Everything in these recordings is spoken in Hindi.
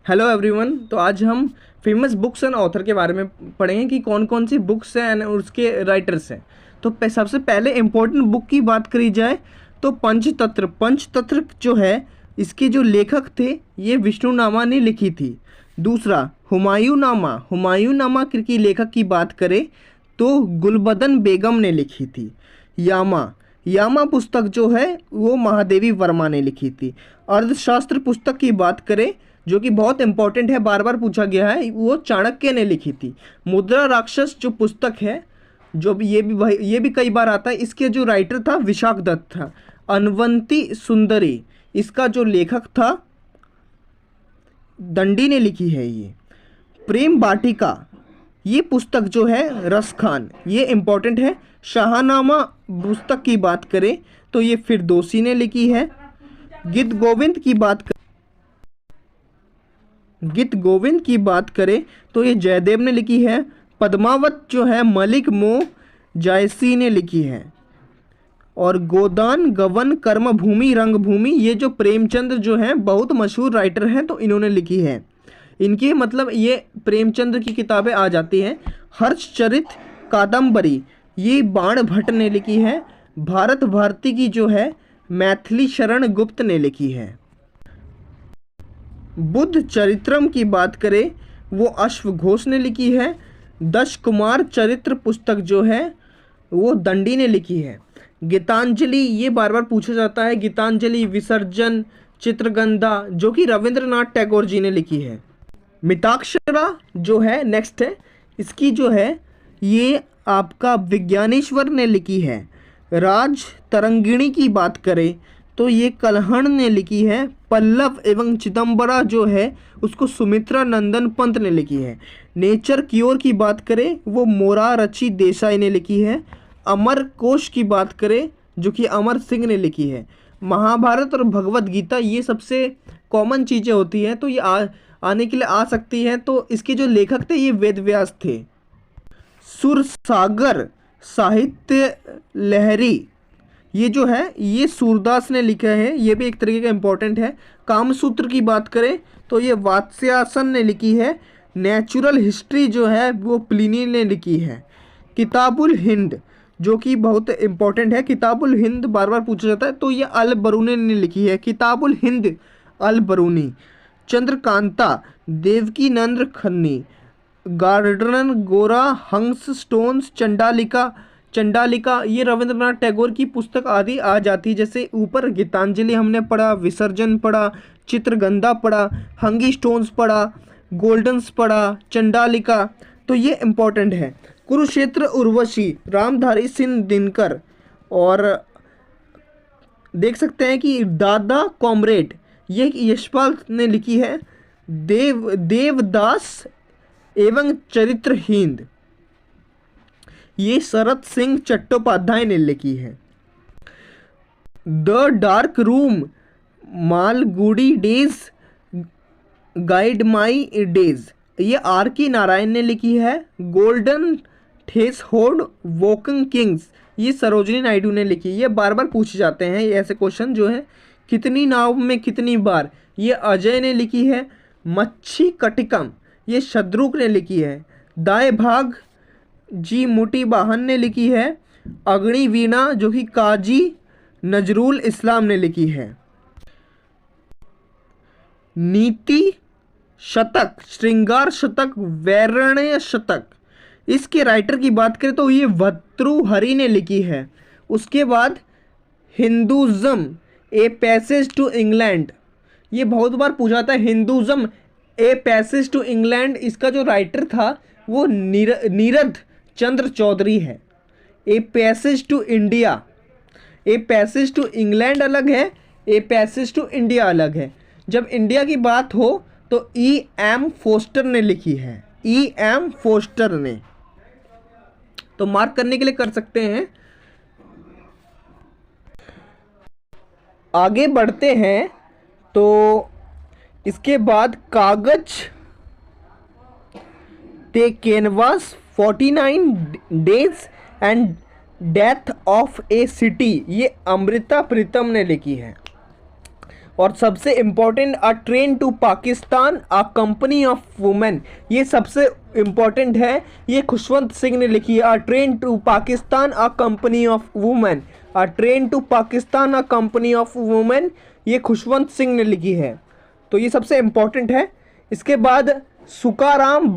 Hello everyone. तो आज हम फेमस बुक्स एंड ऑथर के बारे में पढ़ेंगे कि कौन कौन सी बुक्स हैं एंड उसके राइटर्स हैं। तो सबसे पहले इम्पोर्टेंट बुक की बात करी जाए तो पंचतंत्र। पंचतंत्र जो है इसके जो लेखक थे ये विष्णुनामा ने लिखी थी। दूसरा हुमायूंनामा। हुमायूंनामा की लेखक की बात करें तो गुलबदन बेगम ने लिखी थी। यामा। यामा पुस्तक जो है वो महादेवी वर्मा ने लिखी थी। अर्थशास्त्र पुस्तक की बात करें जो कि बहुत इंपॉर्टेंट है, बार बार पूछा गया है, वो चाणक्य ने लिखी थी। मुद्रा राक्षस जो पुस्तक है, जो भी ये भी कई बार आता है, इसके जो राइटर था विशाख दत्त था। अनवंती सुंदरी इसका जो लेखक था दंडी ने लिखी है ये। प्रेम वाटिका ये पुस्तक जो है रस खान, ये इम्पॉर्टेंट है। शाहनामा पुस्तक की बात करें तो ये फिरदौसी ने लिखी है। गीत गोविंद की बात करें तो ये जयदेव ने लिखी है। पद्मावत जो है मलिक मो जायसी ने लिखी है। और गोदान गवन कर्मभूमि रंगभूमि ये जो प्रेमचंद जो हैं बहुत मशहूर राइटर हैं, तो इन्होंने लिखी है। इनके मतलब ये प्रेमचंद की किताबें आ जाती हैं। हर्षचरित कादम्बरी ये बाण भट्ट ने लिखी है। भारत भारती की जो है मैथिली शरण गुप्त ने लिखी है। बुद्ध चरित्रम की बात करें वो अश्व घोष ने लिखी है। दश कुमार चरित्र पुस्तक जो है वो दंडी ने लिखी है। गीतांजलि ये बार बार पूछा जाता है। गीतांजलि, विसर्जन, चित्रगंधा जो कि रविंद्रनाथ टैगोर जी ने लिखी है। मिताक्षरा जो है नेक्स्ट है, इसकी जो है ये आपका विज्ञानेश्वर ने लिखी है। राज तरंगिणी की बात करें तो ये कल्हण ने लिखी है। पल्लव एवं चिदम्बरा जो है उसको सुमित्रा नंदन पंत ने लिखी है। नेचर क्योर की बात करें वो मोरारची देसाई ने लिखी है। अमर कोश की बात करें जो कि अमर सिंह ने लिखी है। महाभारत और भगवत गीता ये सबसे कॉमन चीज़ें होती हैं, तो ये आने के लिए आ सकती हैं। तो इसके जो लेखक थे ये वेद व्यास थे। सुरसागर साहित्य लहरी ये जो है ये सूरदास ने लिखा है, ये भी एक तरीके का इम्पोर्टेंट है। कामसूत्र की बात करें तो ये वात्स्यायन ने लिखी है। नेचुरल हिस्ट्री जो है वो प्लिनी ने लिखी है। किताबुल हिंद जो कि बहुत इम्पोर्टेंट है। किताबुल हिंद बार बार पूछा जाता है, तो ये अल बरूनी ने लिखी है। किताबुल हिंद अल बरूनी। चंद्रकांता देवकी नंद्र खन्नी। गार्डनर गोरा हंस स्टोन्स चंडालिका ये रविंद्रनाथ टैगोर की पुस्तक आदि आ जाती है। जैसे ऊपर गीतांजलि हमने पढ़ा, विसर्जन पढ़ा, चित्रगंधा पढ़ा, हंगी स्टोन्स पढ़ा, गोल्डन्स पढ़ा, चंडालिका, तो ये इम्पोर्टेंट है। कुरुक्षेत्र उर्वशी रामधारी सिंह दिनकर। और देख सकते हैं कि दादा कॉमरेड ये यशपाल ने लिखी है। देवदास एवं चरित्रहीन ये शरद सिंह चट्टोपाध्याय ने लिखी है। The dark room Malgudi days guide my days ये आर के नारायण ने लिखी है। गोल्डन ठेस होड वोकंग किंग्स ये सरोजिनी नायडू ने लिखी है। ये बार बार पूछे जाते हैं ये ऐसे क्वेश्चन जो है। कितनी नाव में कितनी बार ये अजय ने लिखी है। मच्छी कटिकम ये शत्रुघ्न ने लिखी है। दाए भाग जी मुटी बाहन ने लिखी है। अग्नि वीणा जो कि काजी नजरुल इस्लाम ने लिखी है। नीति शतक श्रृंगार शतक वैरण्य शतक इसके राइटर की बात करें तो ये भर्तृहरि ने लिखी है। उसके बाद Hinduism a passage to England ये बहुत बार पूछा था। Hinduism a passage to England इसका जो राइटर था वो नीरद चंद्र चौधरी है। A passage to India, a passage to England अलग है, ए पैसेज टू इंडिया अलग है। जब इंडिया की बात हो तो E.M. फोस्टर ने लिखी है। E.M. फोस्टर ने, तो मार्क करने के लिए कर सकते हैं। आगे बढ़ते हैं तो इसके बाद Kagaz Te canvas 49 days and death of a city ये अमृता प्रीतम ने लिखी है। और सबसे important, a train to Pakistan, a company of women, ये सबसे इम्पोर्टेंट है, ये खुशवंत सिंह ने लिखी है। A train to Pakistan, a company of women, a train to Pakistan, a company of women, ये खुशवंत सिंह ने लिखी है। तो ये सबसे इम्पोर्टेंट है। इसके बाद सुकाराम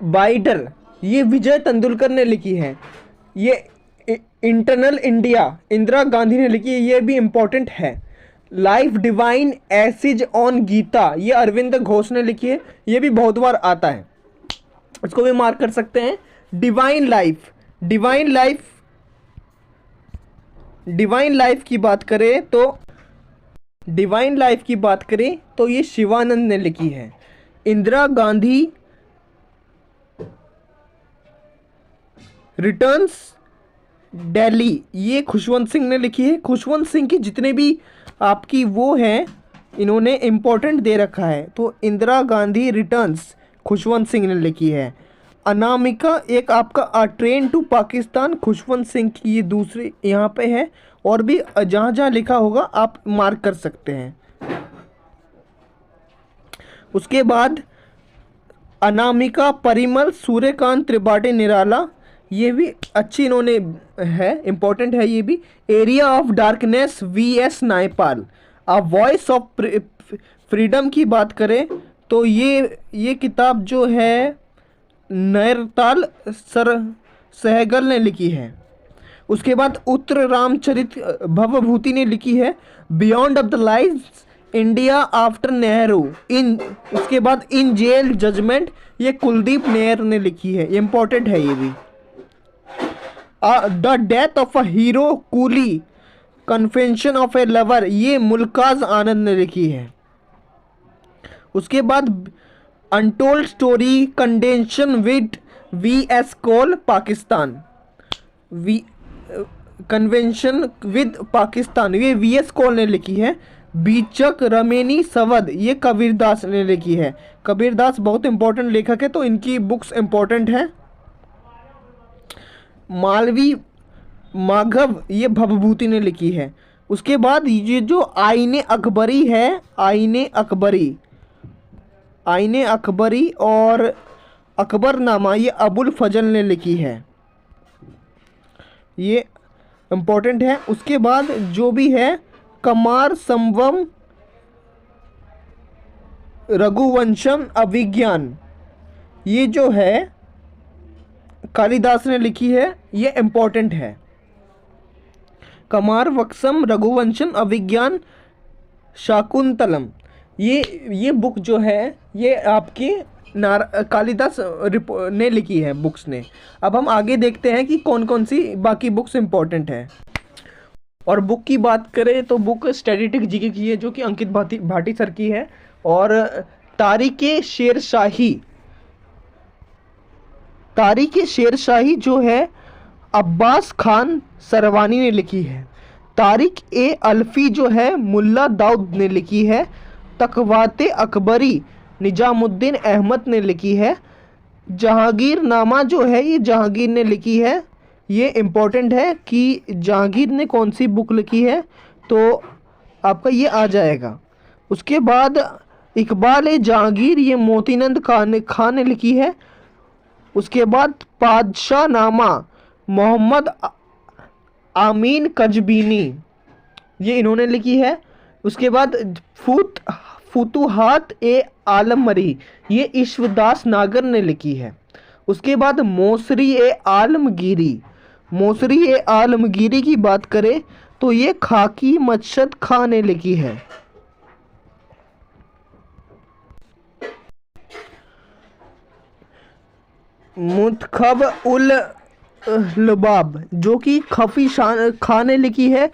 बाइडर, ये विजय तेंदुलकर ने लिखी है। ये इंटरनल इंडिया, इंदिरा गांधी ने लिखी है, ये भी इम्पोर्टेंट है। लाइफ डिवाइन एसिज ऑन गीता, ये अरविंद घोष ने लिखी है, ये भी बहुत बार आता है, इसको भी मार्क कर सकते हैं। Divine life, divine life, divine life की बात करें तो, डिवाइन लाइफ की बात करें तो ये शिवानंद ने लिखी है। इंदिरा गांधी रिटर्न्स दिल्ली, ये खुशवंत सिंह ने लिखी है। खुशवंत सिंह की जितने भी आपकी वो हैं, इन्होंने इम्पोर्टेंट दे रखा है। तो इंदिरा गांधी रिटर्न्स खुशवंत सिंह ने लिखी है। अनामिका एक आपका a train to Pakistan, Khushwant Singh की ये दूसरी यहाँ पे है, और भी जहाँ जहाँ लिखा होगा आप मार्क कर सकते हैं। उसके बाद अनामिका परिमल, सूर्यकांत त्रिपाठी निराला, ये भी अच्छी इन्होंने है, इम्पोर्टेंट है ये भी। Area of darkness VS. Naipal. A voice of freedom की बात करें तो ये किताब जो है नैरताल सहगल ने लिखी है। उसके बाद उत्तर रामचरित भवभूति ने लिखी है। Beyond of the life India after Nehru इन, उसके बाद इन जेल जजमेंट, ये कुलदीप नैयर ने लिखी है, इम्पोर्टेंट है ये भी। The death of a hero coolie, confession of a lover, ये मुल्काज आनंद ने लिखी है। उसके बाद अनटोल्ड स्टोरी कंडेंशन विद वी.एस. Call Pakistan, convention with Pakistan, ये वी.एस. कॉल ने लिखी है। बीचक रमेनी सवद, ये कबीरदास ने लिखी है। कबीरदास बहुत इंपॉर्टेंट लेखक है, तो इनकी बुक्स इंपॉर्टेंट है। मालवी माघव, ये भवभूति ने लिखी है। उसके बाद ये जो आईने अकबरी है, आईने अकबरी, आईने अकबरी और अकबरनामा, ये अबुल फजल ने लिखी है, ये इम्पोर्टेंट है। उसके बाद जो भी है कमार संवम रघुवंशम अभिज्ञान, ये जो है कालिदास ने लिखी है, ये इम्पोर्टेंट है। कमार वक्सम रघुवंशम अभिज्ञान शाकुंतलम, ये बुक जो है ये आपकी कालिदास ने लिखी है, बुक्स ने। अब हम आगे देखते हैं कि कौन कौन सी बाकी बुक्स इंपॉर्टेंट है। और बुक की बात करें तो बुक स्टैटिस्टिक जीके की है, जो कि अंकित भाटी सर की है। और तारीख़ शेरशाही, तारीख़ शेरशाही जो है अब्बास खान सरवानी ने लिखी है। तारिक ए अल्फ़ी जो है मुल्ला दाऊद ने लिखी है। तकवाते अकबरी निजामुद्दीन अहमद ने लिखी है। जहांगीर नामा जो है ये जहांगीर ने लिखी है। ये इम्पोर्टेंट है कि जहांगीर ने कौन सी बुक लिखी है, तो आपका ये आ जाएगा। उसके बाद इकबाल ए जहांगीर, ये मोतीनंद खान ने लिखी है। उसके बाद पादशाह नामा मोहम्मद आमीन कजबीनी, ये इन्होंने लिखी है। उसके बाद फुतुहात ए आलमरी, ये ईश्वरदास नागर ने लिखी है। उसके बाद मोसरी ए आलमगीरी, मोसरी ए आलमगीरी की बात करें तो ये खाकी मचद खां ने लिखी है। मुंतखब उल लबाब जो कि खफी खां ने लिखी है।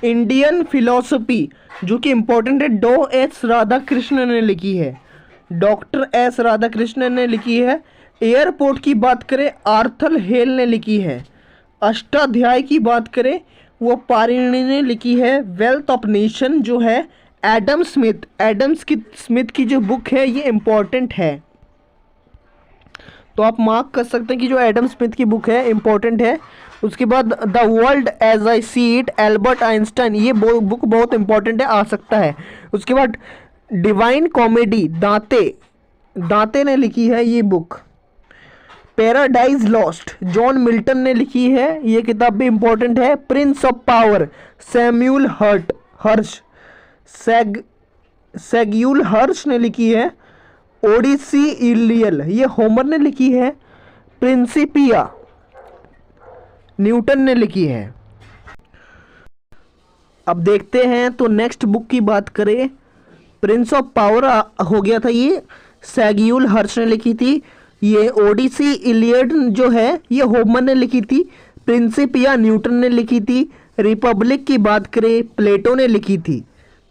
इंडियन फिलॉसफी जो कि इम्पोर्टेंट है, डॉ.एस. राधाकृष्णन ने लिखी है, डॉक्टर एस राधाकृष्णन ने लिखी है। एयरपोर्ट की बात करें आर्थर हेल ने लिखी है। अष्टाध्याय की बात करें वो पारिणी ने लिखी है। वेल्थ ऑफ नेशन जो है एडम स्मिथ, स्मिथ की जो बुक है ये इम्पोर्टेंट है, तो आप मार्क कर सकते हैं कि जो एडम स्मिथ की बुक है इम्पोर्टेंट है। उसके बाद the world as I see it, Albert Einstein, ये बुक बहुत इंपॉर्टेंट है, आ सकता है। उसके बाद डिवाइन कॉमेडी, दांते ने लिखी है ये book. Paradise lost, John Milton ने लिखी है, ये किताब भी इंपॉर्टेंट है। प्रिंस ऑफ पावर, सैम्यूल हर्ष सेग्यूल हर्ष ने लिखी है। ओडिसी इलियल, ये होमर ने लिखी है। प्रिंसिपिया न्यूटन ने लिखी है। अब देखते हैं तो नेक्स्ट बुक की बात करें, प्रिंस ऑफ पावर हो गया था, ये सेग्यूल हर्ष ने लिखी थी। ये ओडिसी इलियड जो है ये होमर ने लिखी थी। प्रिंसिपिया न्यूटन ने लिखी थी। रिपब्लिक की बात करें प्लेटो ने लिखी थी,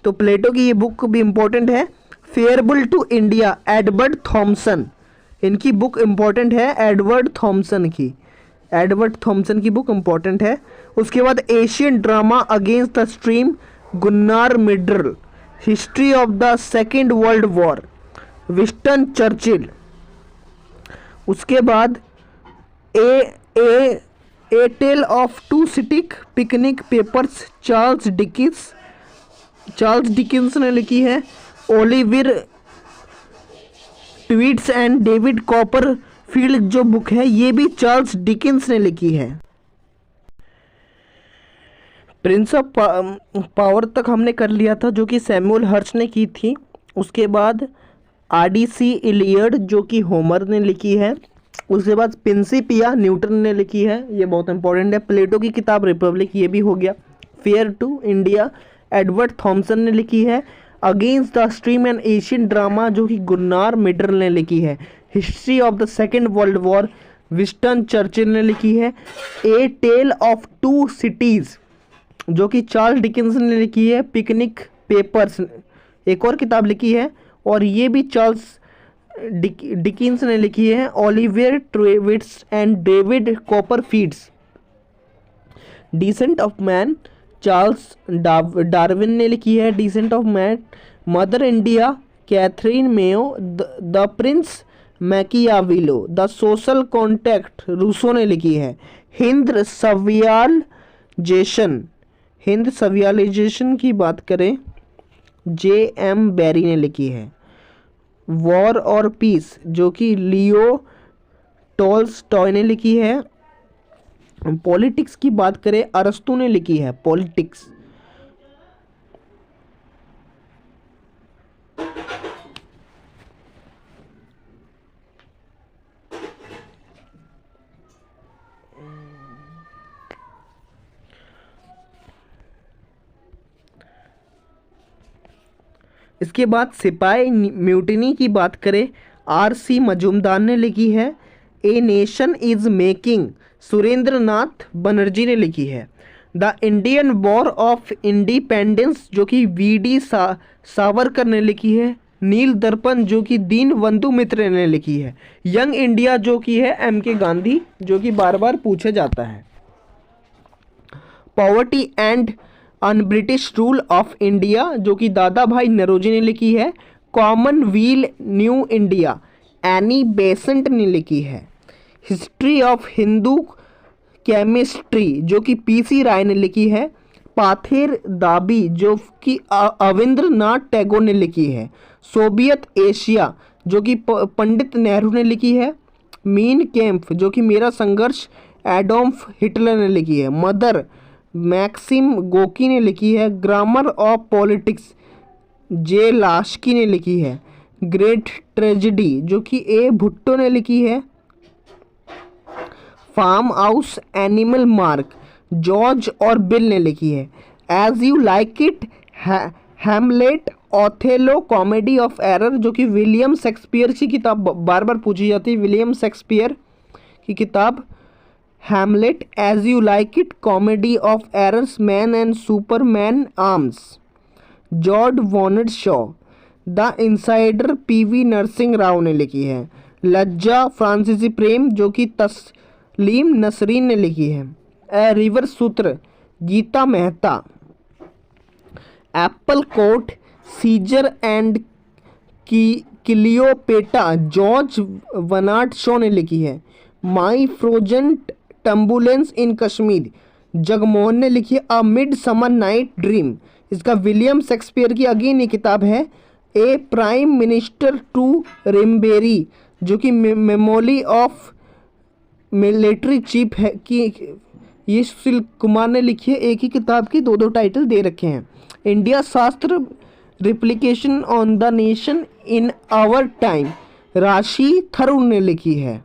तो प्लेटो की ये बुक भी इंपॉर्टेंट है। Farewell to India, Edward Thompson, इनकी बुक इंपॉर्टेंट है, एडवर्ड थॉमसन की बुक इंपॉर्टेंट है। उसके बाद Asian drama against the stream, Gunnar Myrdal. History of the second world war, Winston Churchill. उसके बाद a tale of two cities Pickwick papers, Charles Dickens ने लिखी है। Oliver Twist and David Copperfield जो बुक है ये भी चार्ल्स डिकिंस ने लिखी है। प्रिंस ऑफ पावर तक हमने कर लिया था जो कि सैमुअल हर्ष ने की थी। उसके बाद आरडीसी इलियड जो कि होमर ने लिखी है। उसके बाद प्रिंसिपिया न्यूटन ने लिखी है, ये बहुत इंपॉर्टेंट है। प्लेटो की किताब रिपब्लिक, ये भी हो गया। Fair to India Edward Thomson ने लिखी है। Against the stream and Asian drama जो कि गुन्नार मिडल ने लिखी है। History of the second world war, Winston Churchill ने लिखी है। A tale of two cities जो कि चार्ल्स डिकिंस ने लिखी है। पिकनिक पेपर्स एक और किताब लिखी है और ये भी चार्ल्स डिकिंस ने लिखी है। Oliver Twists and David Copperfields. Descent of man, Charles Darwin ने लिखी है। Descent of man. Mother India, Katherine Mayo. The prince Machiavelli. The social contract, Rousseau ने लिखी है। हिंद सवियालाइजेशन की बात करें, J.M. बैरी ने लिखी है। वॉर और पीस जो कि लियो टॉल्स्टॉय ने लिखी है। पॉलिटिक्स की बात करें, अरस्तु ने लिखी है पॉलिटिक्स। इसके बाद सिपाही म्यूटिनी की बात करें, R.C. मजूमदार ने लिखी है। A nation is making, Surendra Nath Banerjee ने लिखी है। The Indian war of independence जो कि V.D. सावरकर ने लिखी है। नील दर्पण जो कि दीनबंधु मित्र ने लिखी है। यंग इंडिया जो कि है M.K. गांधी जो कि बार बार पूछा जाता है। Poverty and un British rule of India जो कि दादा भाई नरोजी ने लिखी है। Commonwealth new India, Annie Besant ने लिखी है। हिस्ट्री ऑफ हिंदू केमिस्ट्री जो कि PC राय ने लिखी है। पाथेर दाबी जो कि अविंद्रनाथ टैगोर ने लिखी है। सोवियत एशिया जो कि पंडित नेहरू ने लिखी है। मीन कैंप जो कि मेरा संघर्ष एडोल्फ हिटलर ने लिखी है। मदर मैक्सिम गोकी ने लिखी है। Grammar of politics J. Laski ने लिखी है। ग्रेट ट्रेजेडी जो कि A. भुट्टो ने लिखी है। Farm house animal mark George और बिल ने लिखी है। As you like it, Hamlet, Othello, comedy of error जो कि विलियम शेक्सपियर की किताब बार बार पूछी जाती है। विलियम शेक्सपियर की किताब Hamlet, as you like it, comedy of errors, man and superman arms, George Bernard Shaw. The insider PV Narasimha Rao ने लिखी है। लज्जा फ्रांसीसी प्रेम जो कि तस्लीम नसरीन ने लिखी है। A river Sutra, Gita Mehta. Apple court, Caesar and Cleopatra, George Bernard Shaw ने लिखी है। My frozen turbulence in Kashmir, Jagmohan ने लिखी है। A midsummer night dream, इसका विलियम शेक्सपियर की अगेन ये किताब है। A prime minister to remember, जो कि मेमोरी ऑफ मिलिट्री चीफ है कि ये सुशील कुमार ने लिखी है। एक ही किताब की दो दो टाइटल दे रखे हैं। India Shastra reflection on the nation in our time, Shashi Tharoor ने लिखी है।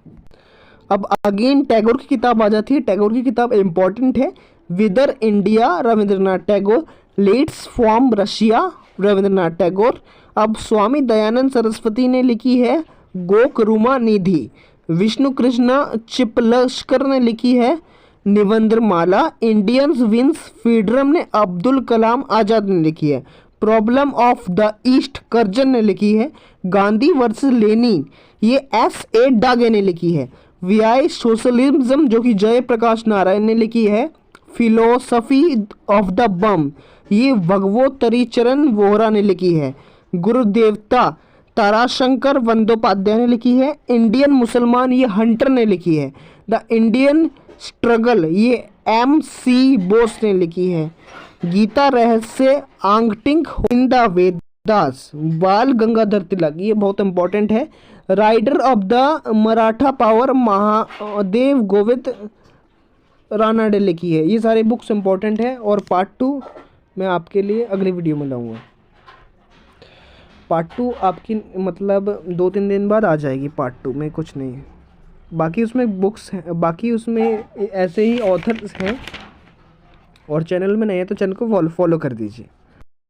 अब अगेन टैगोर की किताब आ जाती है। टैगोर की किताब इम्पॉर्टेंट है। Whither India, Rabindranath Tagore. Letters from Russia, Rabindranath Tagore. अब स्वामी दयानंद सरस्वती ने लिखी है गोकरुमा निधि। विष्णु कृष्ण चिपलस्कर ने लिखी है निबंधमाला। इंडियंस विंस फ्रीडम ने अब्दुल कलाम आज़ाद ने लिखी है। Problem of the east Curzon ने लिखी है। गांधी वर्सेस लेनिन, ये S.A. डागे ने लिखी है। वीआई सोशलिज्म, जो कि जयप्रकाश नारायण ने लिखी है। फिलोसफी ऑफ द बम, ये भगवोत्तरी चरण वोहरा ने लिखी है। गुरुदेवता, ताराशंकर बंदोपाध्याय ने लिखी है। इंडियन मुसलमान, ये हंटर ने लिखी है। द इंडियन स्ट्रगल, ये M.C. बोस ने लिखी है। गीता रहस्य, आंगटिंग इन द वेदास, बाल गंगाधर तिलक, ये बहुत इंपॉर्टेंट है। Rider of the Maratha power, Mahadev Govind Rana ने लिखी है। ये सारे बुक्स इंपॉर्टेंट है। और पार्ट 2 मैं आपके लिए अगली वीडियो में लाऊंगा। पार्ट 2 आपकी मतलब 2-3 दिन बाद आ जाएगी। पार्ट 2 में कुछ नहीं है, बाकी उसमें बुक्स हैं, बाकी उसमें ऐसे ही ऑथर्स हैं। और चैनल में नए हैं तो चैनल को फॉलो कर दीजिए।